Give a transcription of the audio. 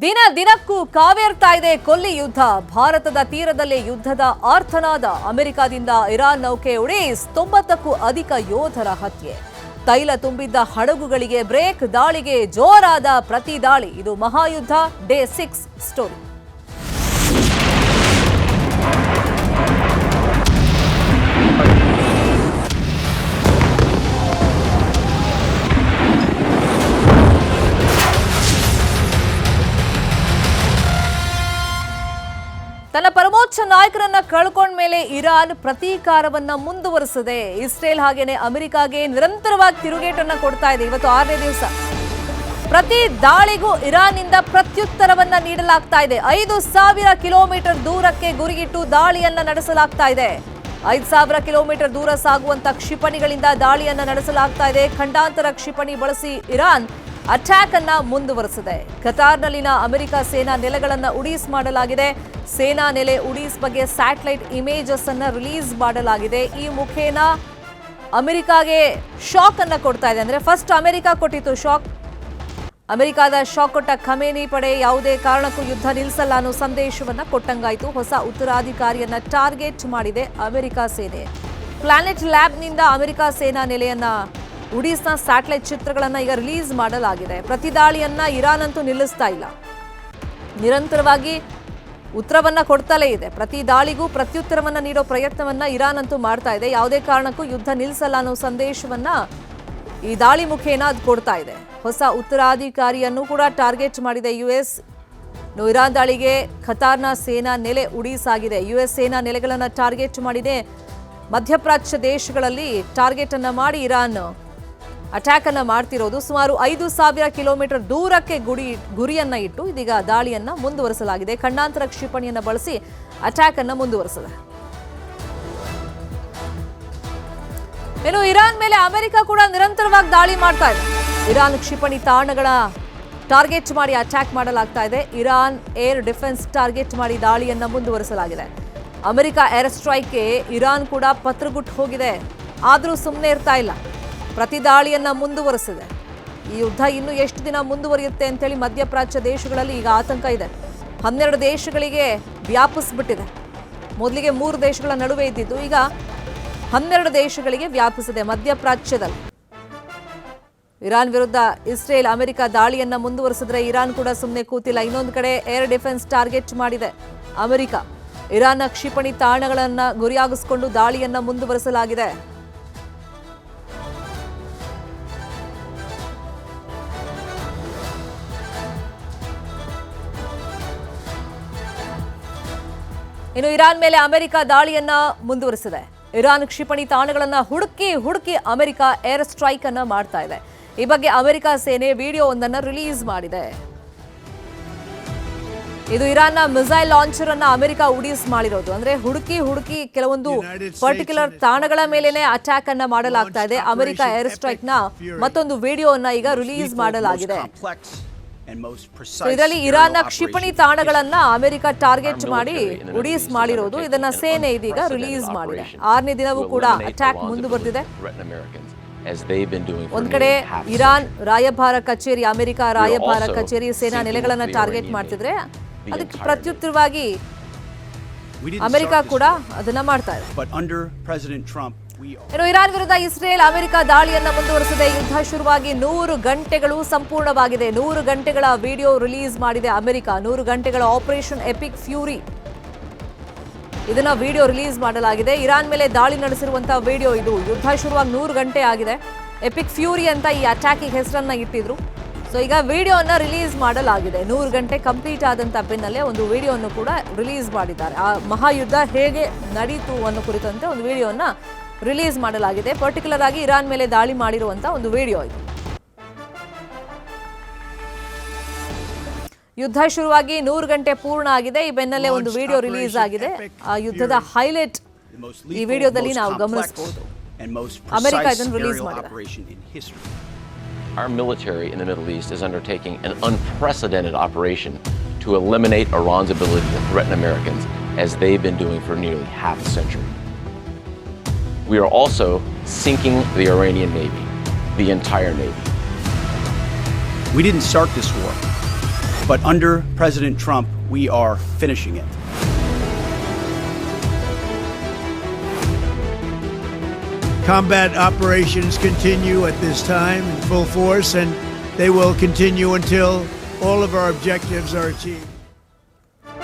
ದಿನ ದಿನಕ್ಕೂ ಕಾವೇರ್ತಾ ಇದೆ ಕೊಲ್ಲಿ ಯುದ್ಧ. ಭಾರತದ ತೀರದಲ್ಲಿ ಯುದ್ಧದ ಆರ್ತನಾದ. ಅಮೆರಿಕದಿಂದ ಇರಾನ್ ನೌಕೆ ಉಡೀಸ್ 90ಕ್ಕೂ ಅಧಿಕ ಯೋಧರ ಹತ್ಯೆ. ತೈಲ ತುಂಬಿದ್ದ ಹಡಗುಗಳಿಗೆ ಬ್ರೇಕ್, ದಾಳಿಗೆ ಜೋರಾದ ಪ್ರತಿ ದಾಳಿ. ಇದು ಮಹಾಯುದ್ಧ ಡೇ 6 ಸ್ಟೋರಿ. ತನ್ನ ಪರಮೋಚ್ಚ ನಾಯಕರನ್ನ ಕಳ್ಕೊಂಡ ಮೇಲೆ ಇರಾನ್ ಪ್ರತೀಕಾರವನ್ನ ಮುಂದುವರಿಸಿದೆ. ಇಸ್ರೇಲ್ ಹಾಗೇನೆ ಅಮೆರಿಕಾಗೆ ನಿರಂತರವಾಗಿ ತಿರುಗೇಟನ್ನ ಕೊಡ್ತಾ ಇದೆ. ಇವತ್ತು 6ನೇ ದಿವಸ. ಪ್ರತಿ ದಾಳಿಗೂ ಇರಾನ್ನಿಂದ ಪ್ರತ್ಯುತ್ತರವನ್ನ ನೀಡಲಾಗ್ತಾ ಇದೆ. 5,000 ಕಿಲೋಮೀಟರ್ ದೂರಕ್ಕೆ ಗುರಿಯಿಟ್ಟು ದಾಳಿಯನ್ನ ನಡೆಸಲಾಗ್ತಾ ಇದೆ. 5,000 ಕಿಲೋಮೀಟರ್ ದೂರ ಸಾಗುವಂತ ಕ್ಷಿಪಣಿಗಳಿಂದ ದಾಳಿಯನ್ನ ನಡೆಸಲಾಗ್ತಾ ಇದೆ. ಖಂಡಾಂತರ ಕ್ಷಿಪಣಿ ಬಳಸಿ ಇರಾನ್ ಅಟ್ಯಾಕ್ ಅನ್ನ ಮುಂದುವರೆಸಿದೆ. ಕತಾರ್ನಲ್ಲಿನ ಅಮೆರಿಕ ಸೇನಾ ನೆಲೆಗಳನ್ನ ಉಡೀಸ್ ಮಾಡಲಾಗಿದೆ. ಸೇನಾ ನೆಲೆ ಉಡೀಸ್ ಬಗ್ಗೆ ಸ್ಯಾಟಲೈಟ್ ಇಮೇಜಸ್ ಅನ್ನ ರಿಲೀಸ್ ಮಾಡಲಾಗಿದೆ. ಈ ಮುಖೇನ ಅಮೆರಿಕಾಗೆ ಶಾಕ್ ಅನ್ನ ಕೊಡ್ತಾ ಇದೆ. ಅಂದ್ರೆ ಫಸ್ಟ್ ಅಮೆರಿಕ ಕೊಟ್ಟಿತ್ತು ಶಾಕ್. ಅಮೆರಿಕಾದ ಶಾಕ್ ಕೊಟ್ಟ ಖಮೇನಿ ಪಡೆ ಯಾವುದೇ ಕಾರಣಕ್ಕೂ ಯುದ್ಧ ನಿಲ್ಲಿಸಲ್ಲ ಅನ್ನೋ ಸಂದೇಶವನ್ನ ಕೊಟ್ಟಂಗಾಯ್ತು. ಹೊಸ ಉತ್ತರಾಧಿಕಾರಿಯನ್ನ ಟಾರ್ಗೆಟ್ ಮಾಡಿದೆ ಅಮೆರಿಕ ಸೇನೆ. ಪ್ಲಾನೆಟ್ ಲ್ಯಾಬ್ನಿಂದ ಅಮೆರಿಕ ಸೇನಾ ನೆಲೆಯನ್ನ ಉಡೀಸ್ನ ಸ್ಯಾಟಲೈಟ್ ಚಿತ್ರಗಳನ್ನ ಈಗ ರಿಲೀಸ್ ಮಾಡಲಾಗಿದೆ. ಪ್ರತಿ ದಾಳಿಯನ್ನ ಇರಾನ್ ಅಂತೂ ನಿಲ್ಲಿಸ್ತಾ ಇಲ್ಲ. ನಿರಂತರವಾಗಿ ಉತ್ತರವನ್ನ ಕೊಡ್ತಲೇ ಇದೆ. ಪ್ರತಿ ದಾಳಿಗೂ ಪ್ರತ್ಯುತ್ತರವನ್ನ ನೀಡೋ ಪ್ರಯತ್ನವನ್ನ ಇರಾನ್ ಅಂತೂ ಮಾಡ್ತಾ ಇದೆ. ಯಾವುದೇ ಕಾರಣಕ್ಕೂ ಯುದ್ಧ ನಿಲ್ಲಿಸಲ್ಲ ಅನ್ನೋ ಸಂದೇಶವನ್ನ ಈ ದಾಳಿ ಮುಖೇನ ಅದು ಕೊಡ್ತಾ ಇದೆ. ಹೊಸ ಉತ್ತರಾಧಿಕಾರಿಯನ್ನು ಕೂಡ ಟಾರ್ಗೆಟ್ ಮಾಡಿದೆ ಯುಎಸ್. ಇರಾನ್ ದಾಳಿಗೆ ಖತಾರ್ನ ಸೇನಾ ನೆಲೆ ಉಡೀಸ್ ಆಗಿದೆ. ಯುಎಸ್ ಸೇನಾ ನೆಲೆಗಳನ್ನು ಟಾರ್ಗೆಟ್ ಮಾಡಿದೆ. ಮಧ್ಯಪ್ರಾಚ್ಯ ದೇಶಗಳಲ್ಲಿ ಟಾರ್ಗೆಟ್ ಅನ್ನ ಮಾಡಿ ಇರಾನ್ ಅಟ್ಯಾಕ್ ಅನ್ನ ಮಾಡ್ತಿರೋದು. ಸುಮಾರು 5,000 ಕಿಲೋಮೀಟರ್ ದೂರಕ್ಕೆ ಗುರಿಯನ್ನ ಇಟ್ಟು ಇದೀಗ ದಾಳಿಯನ್ನ ಮುಂದುವರಿಸಲಾಗಿದೆ. ಖಂಡಾಂತರ ಕ್ಷಿಪಣಿಯನ್ನ ಬಳಸಿ ಅಟ್ಯಾಕ್ ಅನ್ನ ಮುಂದುವರಿಸಿದೆ. ಇನ್ನು ಇರಾನ್ ಮೇಲೆ ಅಮೆರಿಕ ಕೂಡ ನಿರಂತರವಾಗಿ ದಾಳಿ ಮಾಡ್ತಾ ಇದೆ. ಇರಾನ್ ಕ್ಷಿಪಣಿ ತಾಣಗಳ ಟಾರ್ಗೆಟ್ ಮಾಡಿ ಅಟ್ಯಾಕ್ ಮಾಡಲಾಗ್ತಾ ಇದೆ. ಇರಾನ್ ಏರ್ ಡಿಫೆನ್ಸ್ ಟಾರ್ಗೆಟ್ ಮಾಡಿ ದಾಳಿಯನ್ನ ಮುಂದುವರಿಸಲಾಗಿದೆ. ಅಮೆರಿಕ ಏರ್ ಸ್ಟ್ರೈಕ್ಗೆ ಇರಾನ್ ಕೂಡ ಪತ್ರಗುಟ್ಟು ಹೋಗಿದೆ. ಆದರೂ ಸುಮ್ಮನೆ ಇರ್ತಾ ಇಲ್ಲ. ಪ್ರತಿ ದಾಳಿಯನ್ನ ಮುಂದುವರಿಸಿದೆ. ಈ ಯುದ್ಧ ಇನ್ನು ಎಷ್ಟು ದಿನ ಮುಂದುವರಿಯುತ್ತೆ ಅಂತೇಳಿ ಮಧ್ಯಪ್ರಾಚ್ಯ ದೇಶಗಳಲ್ಲಿ ಈಗ ಆತಂಕ ಇದೆ. 12 ದೇಶಗಳಿಗೆ ವ್ಯಾಪಿಸ್ಬಿಟ್ಟಿದೆ. ಮೊದಲಿಗೆ 3 ದೇಶಗಳ ನಡುವೆ ಇದ್ದಿದ್ದು ಈಗ 12 ದೇಶಗಳಿಗೆ ವ್ಯಾಪಿಸಿದೆ ಮಧ್ಯಪ್ರಾಚ್ಯದಲ್ಲಿ. ಇರಾನ್ ವಿರುದ್ಧ ಇಸ್ರೇಲ್ ಅಮೆರಿಕ ದಾಳಿಯನ್ನ ಮುಂದುವರಿಸಿದ್ರೆ ಇರಾನ್ ಕೂಡ ಸುಮ್ಮನೆ ಕೂತಿಲ್ಲ. ಇನ್ನೊಂದು ಕಡೆ ಏರ್ ಡಿಫೆನ್ಸ್ ಟಾರ್ಗೆಟ್ ಮಾಡಿದೆ ಅಮೆರಿಕ. ಇರಾನ್ನ ಕ್ಷಿಪಣಿ ತಾಣಗಳನ್ನ ಗುರಿಯಾಗಿಸಿಕೊಂಡು ದಾಳಿಯನ್ನ ಮುಂದುವರಿಸಲಾಗಿದೆ. ಇನ್ನು ಇರಾನ್ ಮೇಲೆ ಅಮೆರಿಕ ದಾಳಿಯನ್ನ ಮುಂದುವರಿಸಿದೆ. ಇರಾನ್ ಕ್ಷಿಪಣಿ ತಾಣಗಳನ್ನ ಹುಡುಕಿ ಅಮೆರಿಕ ಏರ್ ಸ್ಟ್ರೈಕ್ ಅನ್ನ ಮಾಡ್ತಾ ಇದೆ. ಈ ಬಗ್ಗೆ ಅಮೆರಿಕ ಸೇನೆ ವಿಡಿಯೋವೊಂದನ್ನು ರಿಲೀಸ್ ಮಾಡಿದೆ. ಇದು ಇರಾನ್ನ ಮಿಸೈಲ್ ಲಾಂಚರ್ ಅನ್ನ ಅಮೆರಿಕ ಉಡೀಸ್ ಮಾಡಿರೋದು. ಅಂದ್ರೆ ಹುಡುಕಿ ಕೆಲವೊಂದು ಪರ್ಟಿಕ್ಯುಲರ್ ತಾಣಗಳ ಮೇಲೆನೆ ಅಟ್ಯಾಕ್ ಅನ್ನ ಮಾಡಲಾಗ್ತಾ ಇದೆ. ಅಮೆರಿಕ ಏರ್ ಸ್ಟ್ರೈಕ್ ನ ಮತ್ತೊಂದು ವಿಡಿಯೋವನ್ನ ಈಗ ರಿಲೀಸ್ ಮಾಡಲಾಗಿದೆ. ಇದರಲ್ಲಿ ಇರಾನ್ನ ಕ್ಷಿಪಣಿ ತಾಣಗಳನ್ನ ಅಮೆರಿಕ ಟಾರ್ಗೆಟ್ ಮಾಡಿ ಉಡೀಸ್ ಮಾಡಿರೋದು. ಇದನ್ನ ಸೇನೆ ಇದೀಗ ರಿಲೀಸ್ ಮಾಡಿದೆ. 6ನೇ ದಿನವೂ ಕೂಡ ಅಟ್ಯಾಕ್ ಮುಂದುವರೆದಿದೆ. ಒಂದ್ ಕಡೆ ಇರಾನ್ ರಾಯಭಾರ ಕಚೇರಿ, ಅಮೆರಿಕ ರಾಯಭಾರ ಕಚೇರಿ, ಸೇನಾ ನೆಲೆಗಳನ್ನ ಟಾರ್ಗೆಟ್ ಮಾಡ್ತಿದ್ರೆ ಅದಕ್ಕೆ ಪ್ರತ್ಯುತ್ತರವಾಗಿ ಅಮೆರಿಕ ಕೂಡ ಅದನ್ನ ಮಾಡ್ತಾ ಇದೆ. ಇನ್ನು ಇರಾನ್ ವಿರುದ್ಧ ಇಸ್ರೇಲ್ ಅಮೆರಿಕ ದಾಳಿಯನ್ನ ಮುಂದುವರಿಸಿದೆ. ಯುದ್ಧ ಶುರುವಾಗಿ 100 ಗಂಟೆಗಳು ಸಂಪೂರ್ಣವಾಗಿದೆ. 100 ಗಂಟೆಗಳ ವಿಡಿಯೋ ರಿಲೀಸ್ ಮಾಡಿದೆ ಅಮೆರಿಕ. 100 ಗಂಟೆಗಳ ಆಪರೇಷನ್ ಎಪಿಕ್ ಫ್ಯೂರಿ ಇದನ್ನ ವಿಡಿಯೋ ರಿಲೀಸ್ ಮಾಡಲಾಗಿದೆ. ಇರಾನ್ ಮೇಲೆ ದಾಳಿ ನಡೆಸಿರುವಂತಹ ವಿಡಿಯೋ ಇದು. ಯುದ್ಧ ಶುರುವಾಗಿ 100 ಗಂಟೆ ಆಗಿದೆ. ಎಪಿಕ್ ಫ್ಯೂರಿ ಅಂತ ಈ ಅಟ್ಯಾಕಿಗೆ ಹೆಸರನ್ನ ಇಟ್ಟಿದ್ರು. ಸೊ ಈಗ ವಿಡಿಯೋನ ರಿಲೀಸ್ ಮಾಡಲಾಗಿದೆ. 100 ಗಂಟೆ ಕಂಪ್ಲೀಟ್ ಆದಂತ ಬೆನ್ನಲ್ಲೇ ಒಂದು ವಿಡಿಯೋವನ್ನು ಕೂಡ ರಿಲೀಸ್ ಮಾಡಿದ್ದಾರೆ. ಆ ಮಹಾಯುದ್ಧ ಹೇಗೆ ನಡೀತು ಅನ್ನೋ ಕುರಿತಂತೆ ಒಂದು ವಿಡಿಯೋನ ರಿಲೀಸ್ ಮಾಡಲಾಗಿದೆ. ಪರ್ಟಿಕ್ಯುಲರ್ ಆಗಿ ಇರಾನ್ ಮೇಲೆ ದಾಳಿ ಮಾಡಿರುವಂತ ಒಂದು ವಿಡಿಯೋ ಇದು. ಯುದ್ಧ ಶುರುವಾಗಿ 100 ಗಂಟೆ ಪೂರ್ಣ ಆಗಿದೆ. ಈ ಬೆನ್ನಲ್ಲೇ ಒಂದು ವಿಡಿಯೋ ರಿಲೀಸ್ ಆಗಿದೆ. ಆ ಯುದ್ಧದ ಹೈಲೈಟ್ ಈ ವಿಡಿಯೋದಲ್ಲಿ ನಾವು ಗಮನಿಸಬಹುದು. ಅಮೆರಿಕ ಇದನ್ನು ರಿಲೀಸ್ ಮಾಡಿದೆ. Our military in the Middle East is undertaking an unprecedented operation to eliminate Iran's ability to threaten Americans, as they've been doing for nearly half a century. We are also sinking the Iranian Navy, the entire Navy. We didn't start this war. But under President Trump, we are finishing it. Combat operations continue at this time in full force, and they will continue until all of our objectives are achieved.